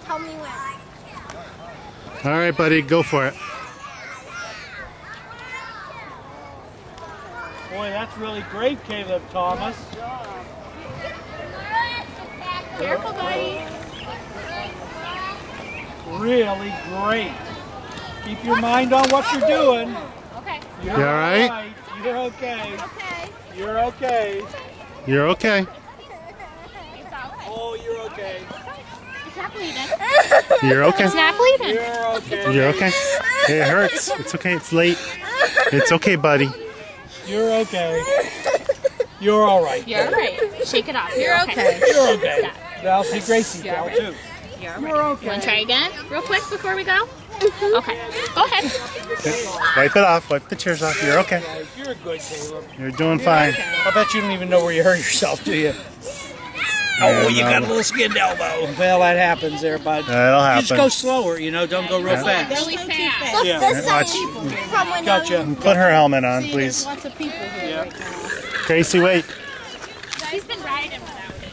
Tell me when. All right, buddy, go for it. Boy, that's really great, Caleb Thomas. Careful, buddy. Really great. Keep your mind on what you're doing. Okay. You all right? You're okay. Okay. You're okay. You're okay. It's out. Oh, you're okay. It's not bleeding. You're okay. It's not bleeding. You're okay. You're okay. It hurts. It's okay. It's late. It's okay, buddy. You're okay. You're all right. You're all right. Shake it off. You're okay. You're okay. Now see Gracie fell too. You're all right. You're okay. You want to try again real quick before we go? Okay. Go ahead. Wipe it off. Wipe the tears off. You're okay. You're good, Caleb. You're doing fine. I bet you don't even know where you hurt yourself, do you? Oh, you got a little skinned elbow. Well, that happens there, bud. That'll happen. Just go slower, you know. Don't go real fast. Really fast. Look, Yeah. this Watch. from when Gotcha. Put her helmet on, please. Lots of people here Yeah. right now. Gracie, wait. She's been riding without it.